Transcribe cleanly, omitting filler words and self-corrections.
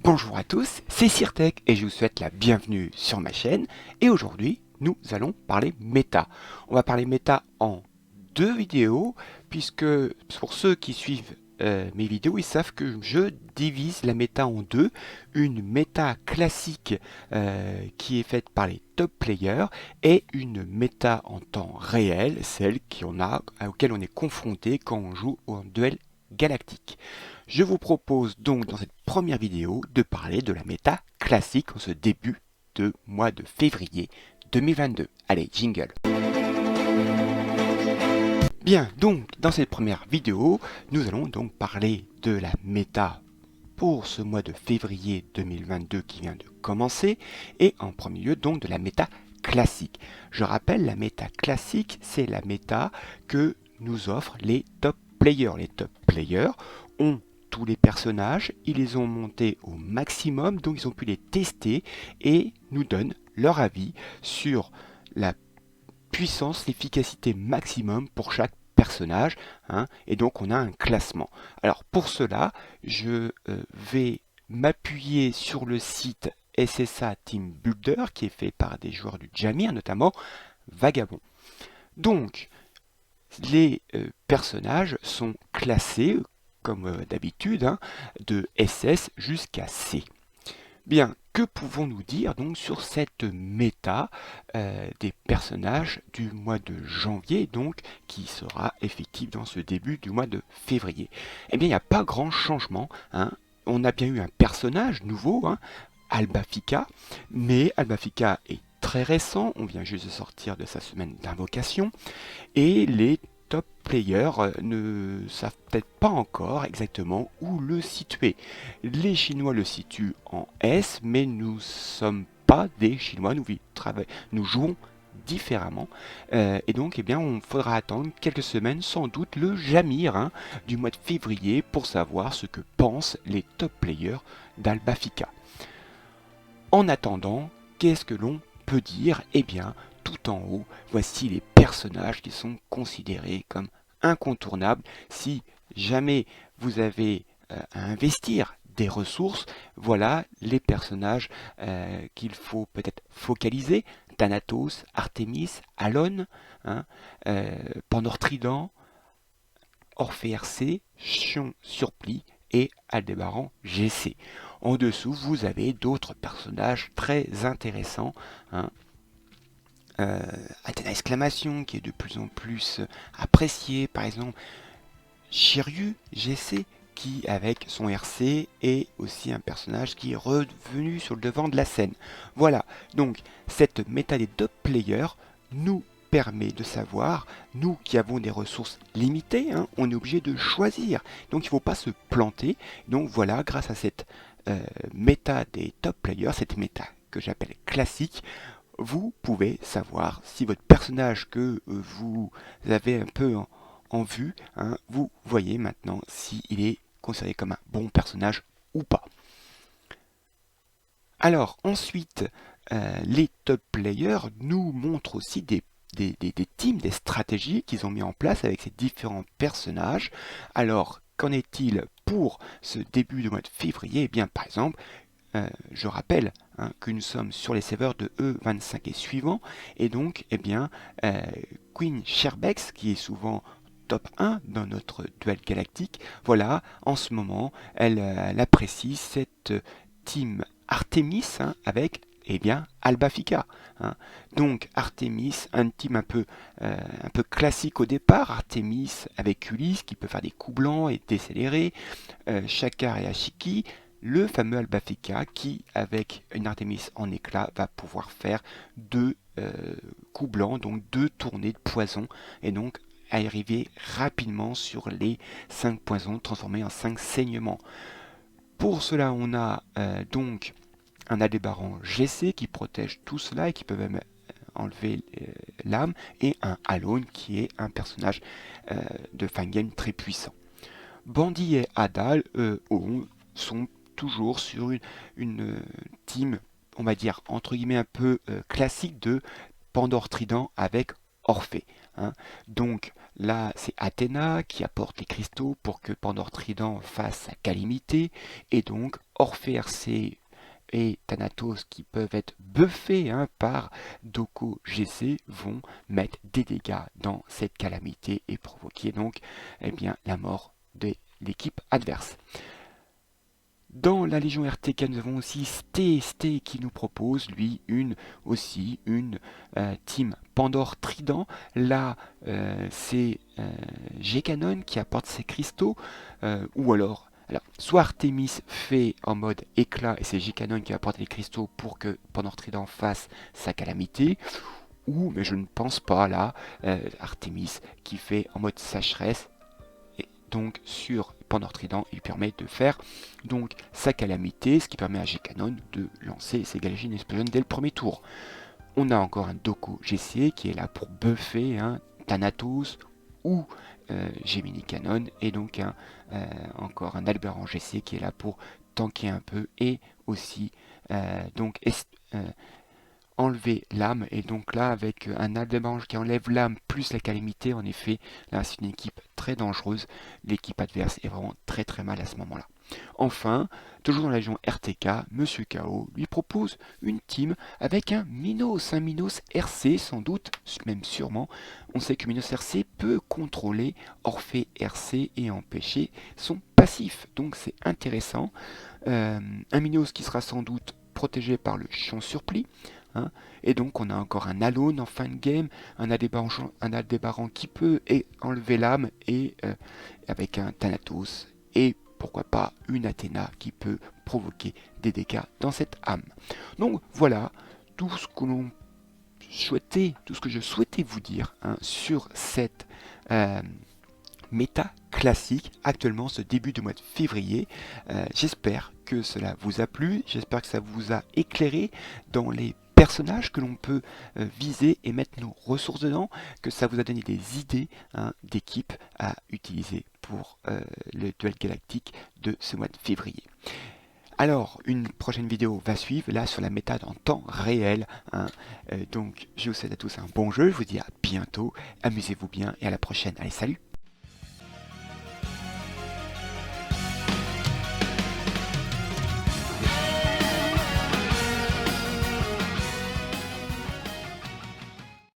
Bonjour à tous, c'est Sirtech et je vous souhaite la bienvenue sur ma chaîne. Et aujourd'hui, nous allons parler méta. On va parler méta en deux vidéos, puisque pour ceux qui suivent mes vidéos, ils savent que je divise la méta en deux. Une méta classique qui est faite par les top players et une méta en temps réel, celle auquel on est confronté quand on joue en duel galactique. Je vous propose donc dans cette première vidéo de parler de la méta classique en ce début de mois de février 2022. Allez, jingle. Bien, donc dans cette première vidéo, nous allons donc parler de la méta pour ce mois de février 2022 qui vient de commencer et en premier lieu donc de la méta classique. Je rappelle, la méta classique, c'est la méta que nous offrent les top players. Les top players ont tous les personnages, ils les ont montés au maximum, donc ils ont pu les tester et nous donnent leur avis sur la puissance, l'efficacité maximum pour chaque personnage, hein, et donc on a un classement. Alors pour cela, je vais m'appuyer sur le site SSA Team Builder qui est fait par des joueurs du Jamir, notamment Vagabond. Donc les personnages sont classés comme d'habitude, hein, de SS jusqu'à C. Bien, que pouvons-nous dire donc sur cette méta des personnages du mois de janvier, donc qui sera effective dans ce début du mois de février? Eh bien, il n'y a pas grand changement, hein. On a bien eu un personnage nouveau, hein, Albafika, mais Albafika est très récent, on vient juste de sortir de sa semaine d'invocation, et les top players ne savent peut-être pas encore exactement où le situer. Les Chinois le situent en S, mais nous ne sommes pas des Chinois, nous jouons différemment. Et donc, eh bien, on faudra attendre quelques semaines, sans doute, le Jamir, hein, du mois de février pour savoir ce que pensent les top players d'Albafika. En attendant, qu'est-ce que l'on peut dire? Eh bien, tout en haut, voici les personnages qui sont considérés comme incontournables. Si jamais vous avez à investir des ressources, voilà les personnages qu'il faut peut-être focaliser. Thanatos, Artemis, Alone, hein, Pandore Trident, Orphée RC, Chion Surplis et Aldébaran GC. En dessous, vous avez d'autres personnages très intéressants, hein. Athéna Exclamation qui est de plus en plus apprécié, par exemple Shiryu GC qui avec son RC est aussi un personnage qui est revenu sur le devant de la scène. Voilà, donc cette méta des top players nous permet de savoir, nous qui avons des ressources limitées, hein, on est obligé de choisir, donc il ne faut pas se planter. Donc voilà, grâce à cette méta des top players, cette méta que j'appelle classique, vous pouvez savoir si votre personnage que vous avez un peu en vue, hein, vous voyez maintenant s'il est considéré comme un bon personnage ou pas. Alors ensuite, les top players nous montrent aussi des teams, des stratégies qu'ils ont mis en place avec ces différents personnages. Alors qu'en est-il pour ce début de mois de février? Eh bien par exemple, je rappelle, hein, que nous sommes sur les serveurs de E25 et suivants, et donc eh bien, Queen Sherbex, qui est souvent top 1 dans notre duel galactique, voilà, en ce moment, elle apprécie cette team Artemis, hein, avec eh bien, Albafika, hein. Donc Artemis, un team un peu classique au départ, Artemis avec Ulysse qui peut faire des coups blancs et décélérer, Shakar et Ashiki, le fameux Albafika qui, avec une Artemis en éclat, va pouvoir faire deux coups blancs, donc deux tournées de poison, et donc arriver rapidement sur les 5 poisons transformés en 5 saignements. Pour cela, on a donc un Aldébaran GC qui protège tout cela et qui peut même enlever l'âme, et un Alone qui est un personnage de Fangame très puissant. Bandit et Adal, eux, sont toujours sur une team, on va dire, entre guillemets, un peu classique de Pandore Trident avec Orphée, hein. Donc, Là, c'est Athéna qui apporte les cristaux pour que Pandore Trident fasse sa calamité, et donc Orphée RC et Thanatos qui peuvent être buffés par Doko GC vont mettre des dégâts dans cette calamité et provoquer donc la mort de l'équipe adverse. Dans la Légion RTK, nous avons aussi Sté qui nous propose, lui, une team Pandore Trident. Là, c'est G-Canon qui apporte ses cristaux, ou alors, soit Artemis fait en mode éclat et c'est G-Canon qui apporte les cristaux pour que Pandore Trident fasse sa calamité, ou, mais je ne pense pas là, Artemis qui fait en mode sécheresse. Donc sur Pandore Trident, il permet de faire donc sa calamité, ce qui permet à G-Canon de lancer ses Galactic Explosion dès le premier tour. On a encore un Doko GC qui est là pour buffer Thanatos ou Gemini Cannon, et donc encore un Alberan GC qui est là pour tanker un peu et aussi enlever l'âme. Et donc là, avec un Aldebaran qui enlève l'âme plus la calamité, en effet, là c'est une équipe très dangereuse. L'équipe adverse est vraiment très très mal à ce moment-là. Enfin, toujours dans la région RTK, Monsieur KO lui propose une team avec un Minos RC, sans doute, même sûrement. On sait que Minos RC peut contrôler Orphée RC et empêcher son passif, donc c'est intéressant. Un Minos qui sera sans doute protégé par le champ surplis. Et donc on a encore un Alone en fin de game, un Aldébaran qui peut enlever l'âme, et avec un Thanatos, et pourquoi pas une Athéna qui peut provoquer des dégâts dans cette âme. Donc voilà tout ce que je souhaitais vous dire sur cette méta classique actuellement ce début du mois de février. J'espère que cela vous a plu, j'espère que ça vous a éclairé dans les personnages que l'on peut viser et mettre nos ressources dedans, que ça vous a donné des idées d'équipe à utiliser pour le duel galactique de ce mois de février. Alors, une prochaine vidéo va suivre, là sur la méta en temps réel. Donc, je vous souhaite à tous un bon jeu, je vous dis à bientôt, amusez-vous bien et à la prochaine. Allez, salut!